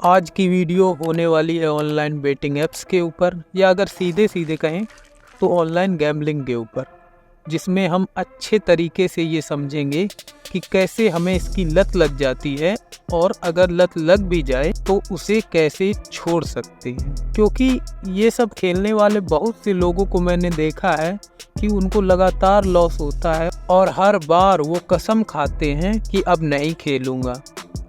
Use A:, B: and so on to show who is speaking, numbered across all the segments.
A: आज की वीडियो होने वाली है ऑनलाइन बेटिंग ऐप्स के ऊपर, या अगर सीधे सीधे कहें तो ऑनलाइन गैम्बलिंग के ऊपर, जिसमें हम अच्छे तरीके से ये समझेंगे कि कैसे हमें इसकी लत लग जाती है और अगर लत लग भी जाए तो उसे कैसे छोड़ सकते हैं। क्योंकि ये सब खेलने वाले बहुत से लोगों को मैंने देखा है कि उनको लगातार लॉस होता है और हर बार वो कसम खाते हैं कि अब नहीं खेलूँगा,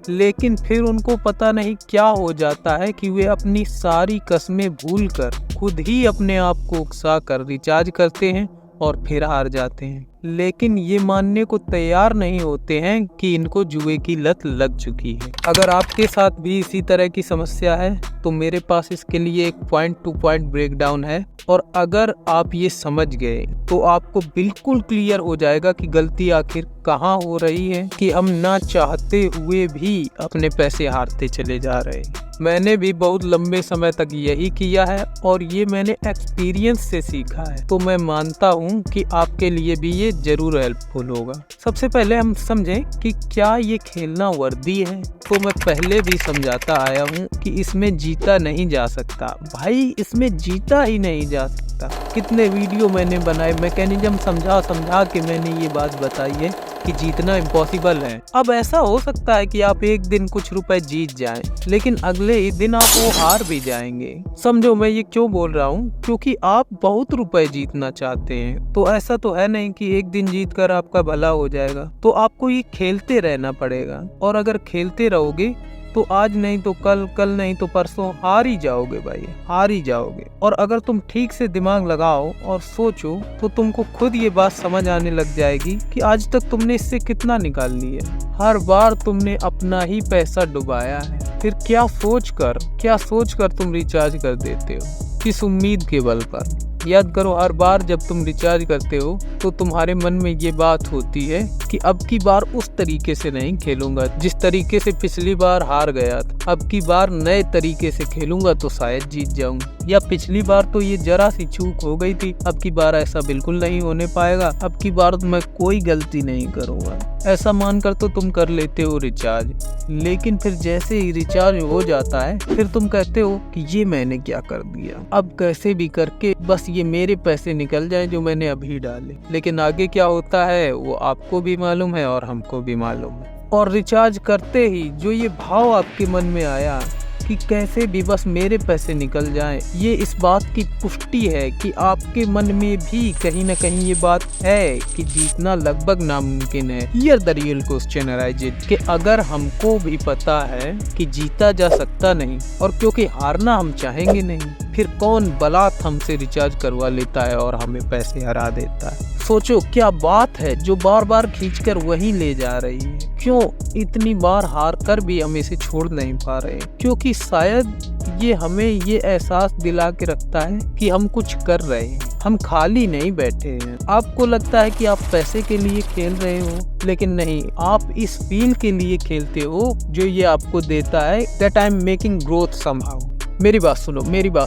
A: लेकिन फिर उनको पता नहीं क्या हो जाता है कि वे अपनी सारी कस्में भूलकर खुद ही अपने आप को उकसा कर रिचार्ज करते हैं और फिर हार जाते हैं। लेकिन ये मानने को तैयार नहीं होते हैं कि इनको जुए की लत लग चुकी है। अगर आपके साथ भी इसी तरह की समस्या है तो मेरे पास इसके लिए एक पॉइंट टू पॉइंट ब्रेकडाउन है, और अगर आप ये समझ गए तो आपको बिल्कुल क्लियर हो जाएगा कि गलती आखिर कहाँ हो रही है कि हम ना चाहते हुए भी अपने पैसे हारते चले जा रहे हैं। मैंने भी बहुत लंबे समय तक यही किया है और ये मैंने एक्सपीरियंस से सीखा है, तो मैं मानता हूँ कि आपके लिए भी ये जरूर हेल्पफुल होगा। सबसे पहले हम समझें कि क्या ये खेलना वर्दी है। तो मैं पहले भी समझाता आया हूँ कि इसमें जीता नहीं जा सकता। भाई, इसमें जीता ही नहीं जा सकता। कितने वीडियो मैंने बनाए, मैकेनिज्म समझा समझा के मैंने ये बात बताई है कि जीतना इम्पॉसिबल है। अब ऐसा हो सकता है कि आप एक दिन कुछ रुपए जीत जाएं, लेकिन अगले ही दिन आप वो हार भी जाएंगे। समझो मैं ये क्यों बोल रहा हूँ, क्योंकि आप बहुत रुपए जीतना चाहते हैं। तो ऐसा तो है नहीं कि एक दिन जीत कर आपका भला हो जाएगा। तो आपको ये खेलते रहना पड़ेगा, और अगर खेलते रहोगे तो आज नहीं तो कल, कल नहीं तो परसों हार ही जाओगे भाई, हार ही जाओगे। और अगर तुम ठीक से दिमाग लगाओ और सोचो तो तुमको खुद ये बात समझ आने लग जाएगी कि आज तक तुमने इससे कितना निकाल लिया। हर बार तुमने अपना ही पैसा डुबाया है। फिर क्या सोच कर तुम रिचार्ज कर देते हो, किस उम्मीद के बल पर? याद करो, हर बार जब तुम रिचार्ज करते हो तो तुम्हारे मन में ये बात होती है कि अब की बार उस तरीके से नहीं खेलूंगा जिस तरीके से पिछली बार हार गया था। अब की बार नए तरीके से खेलूंगा तो शायद जीत जाऊंगा, या पिछली बार तो ये जरा सी चूक हो गई थी, अब की बार ऐसा बिल्कुल नहीं होने पाएगा, अब की बार मैं कोई गलती नहीं करूंगा। ऐसा मानकर तो तुम कर लेते हो रिचार्ज, लेकिन फिर जैसे ही रिचार्ज हो जाता है फिर तुम कहते हो कि ये मैंने क्या कर दिया, अब कैसे भी करके बस ये मेरे पैसे निकल जाए जो मैंने अभी डाले। लेकिन आगे क्या होता है वो आपको भी मालूम है और हमको भी मालूम है। और रिचार्ज करते ही जो ये भाव आपके मन में आया कि कैसे भी बस मेरे पैसे निकल जाएं, ये इस बात की पुष्टि है कि आपके मन में भी कहीं ना कहीं ये बात है कि जीतना लगभग नामुमकिन है। Here the real question arises कि अगर हमको भी पता है कि जीता जा सकता नहीं, और क्योंकि हारना हम चाहेंगे नहीं, फिर कौन बलात् हमसे रिचार्ज करवा लेता है और हमें पैसे हरा देता है। सोचो क्या बात है जो बार बार खींचकर वहीं ले जा रही है। क्यों इतनी बार हार कर भी हम इसे छोड़ नहीं पा रहे? क्योंकि शायद ये हमें ये एहसास दिला के रखता है कि हम कुछ कर रहे हैं, हम खाली नहीं बैठे हैं। आपको लगता है कि आप पैसे के लिए खेल रहे हो, लेकिन नहीं, आप इस फील के लिए खेलते हो जो ये आपको देता है that I am making growth somehow. मेरी बात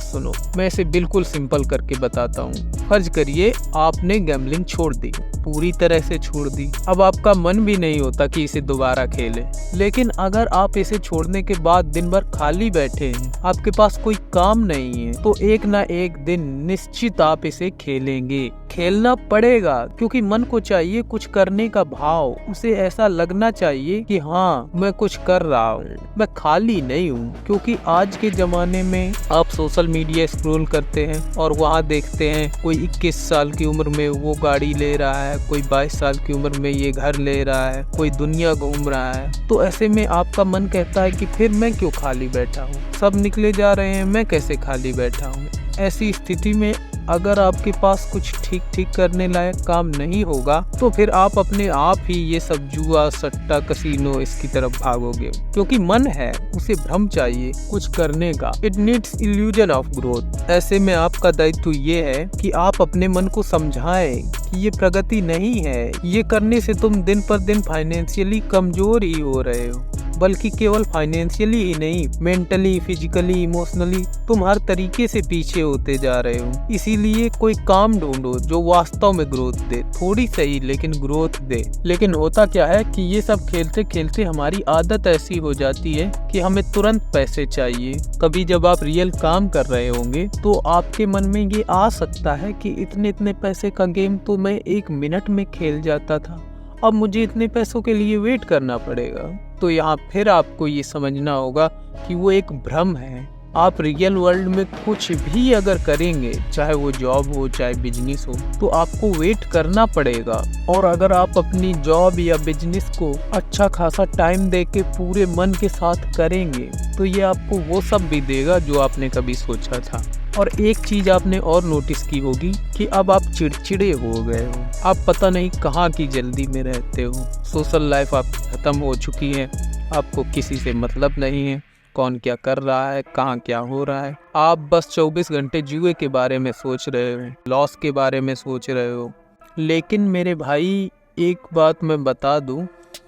A: सुनो, मैं इसे बिल्कुल सिंपल करके बताता हूँ। फर्ज करिए आपने गैम्बलिंग छोड़ दी, पूरी तरह से छोड़ दी। अब आपका मन भी नहीं होता कि इसे दोबारा खेलें, लेकिन अगर आप इसे छोड़ने के बाद दिन भर खाली बैठे हैं, आपके पास कोई काम नहीं है, तो एक ना एक दिन निश्चित आप इसे खेलेंगे। खेलना पड़ेगा क्योंकि मन को चाहिए कुछ करने का भाव, उसे ऐसा लगना चाहिए कि हाँ मैं कुछ कर रहा हूँ, मैं खाली नहीं हूँ। क्योंकि आज के जमाने में आप सोशल मीडिया स्क्रॉल करते हैं और वहाँ देखते हैं कोई 21 साल की उम्र में वो गाड़ी ले रहा है, कोई 22 साल की उम्र में ये घर ले रहा है, कोई दुनिया घूम रहा है। तो ऐसे में आपका मन कहता है कि फिर मैं क्यों खाली बैठा हूँ, सब निकले जा रहे हैं, मैं कैसे खाली बैठा हूँ। ऐसी स्थिति में अगर आपके पास कुछ ठीक करने लायक काम नहीं होगा तो फिर आप अपने आप ही ये सब जुआ, सट्टा, कसीनो इसकी तरफ भागोगे। क्योंकि मन है, उसे भ्रम चाहिए कुछ करने का। It needs illusion of growth. ऐसे में आपका दायित्व ये है कि आप अपने मन को समझाएं कि ये प्रगति नहीं है, ये करने से तुम दिन पर दिन फाइनेंशियली कमजोर ही हो रहे हो। बल्कि केवल फाइनेंशियली ही नहीं, मेंटली, फिजिकली, इमोशनली तुम हर तरीके से पीछे होते जा रहे हो। इसीलिए कोई काम ढूंढो जो वास्तव में ग्रोथ दे, थोड़ी सही लेकिन ग्रोथ दे। लेकिन होता क्या है कि ये सब खेलते खेलते हमारी आदत ऐसी हो जाती है कि हमें तुरंत पैसे चाहिए। कभी जब आप रियल काम कर रहे होंगे तो आपके मन में ये आ सकता है कि इतने पैसे का गेम तो मैं 1 मिनट में खेल जाता था, अब मुझे इतने पैसों के लिए वेट करना पड़ेगा। तो यहाँ फिर आपको ये समझना होगा कि वो एक भ्रम है। आप रियल वर्ल्ड में कुछ भी अगर करेंगे, चाहे वो जॉब हो चाहे बिजनेस हो, तो आपको वेट करना पड़ेगा। और अगर आप अपनी जॉब या बिजनेस को अच्छा खासा टाइम दे के पूरे मन के साथ करेंगे तो ये आपको वो सब भी देगा जो आपने कभी सोचा था। और एक चीज आपने और नोटिस की होगी कि अब आप चिड़चिड़े हो गए हो। आप पता नहीं कहाँ की जल्दी में रहते हो। सोशल लाइफ आपकी खत्म हो चुकी है, आपको किसी से मतलब नहीं है, कौन क्या कर रहा है, कहाँ क्या हो रहा है। आप बस 24 घंटे जुए के बारे में सोच रहे हो, लॉस के बारे में सोच रहे हो। लेकिन मेरे भाई एक बात मैं बता दूं,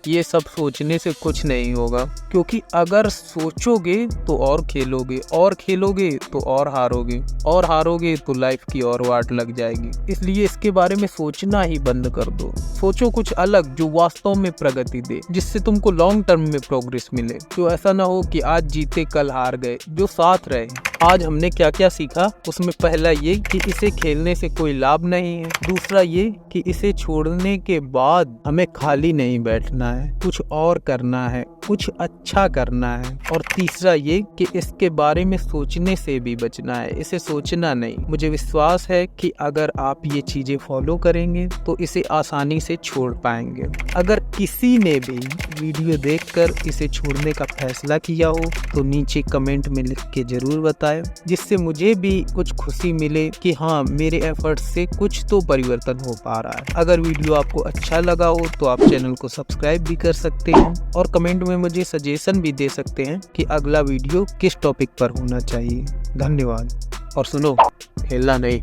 A: ये सब सोचने से कुछ नहीं होगा, क्योंकि अगर सोचोगे तो और खेलोगे, और खेलोगे तो और हारोगे तो लाइफ की और वाट लग जाएगी। इसलिए इसके बारे में सोचना ही बंद कर दो। सोचो कुछ अलग जो वास्तव में प्रगति दे, जिससे तुमको लॉन्ग टर्म में प्रोग्रेस मिले। तो ऐसा ना हो कि आज जीते कल हार गए, जो साथ रहे। आज हमने क्या क्या सीखा, उसमें पहला ये कि इसे खेलने से कोई लाभ नहीं है। दूसरा ये कि इसे छोड़ने के बाद हमें खाली नहीं बैठना है, कुछ और करना है, कुछ अच्छा करना है। और तीसरा ये कि इसके बारे में सोचने से भी बचना है, इसे सोचना नहीं। मुझे विश्वास है कि अगर आप ये चीजें फॉलो करेंगे तो इसे आसानी से छोड़ पाएंगे। अगर किसी ने भी वीडियो देखकर इसे छोड़ने का फैसला किया हो तो नीचे कमेंट में लिख के जरूर बताएं, जिससे मुझे भी कुछ खुशी मिले कि हाँ, मेरे एफर्ट से कुछ तो परिवर्तन हो पा रहा है। अगर वीडियो आपको अच्छा लगा हो तो आप चैनल को सब्सक्राइब भी कर सकते हैं और कमेंट में मुझे सजेशन भी दे सकते हैं कि अगला वीडियो किस टॉपिक पर होना चाहिए। धन्यवाद। और सुनो, खेलना नहीं।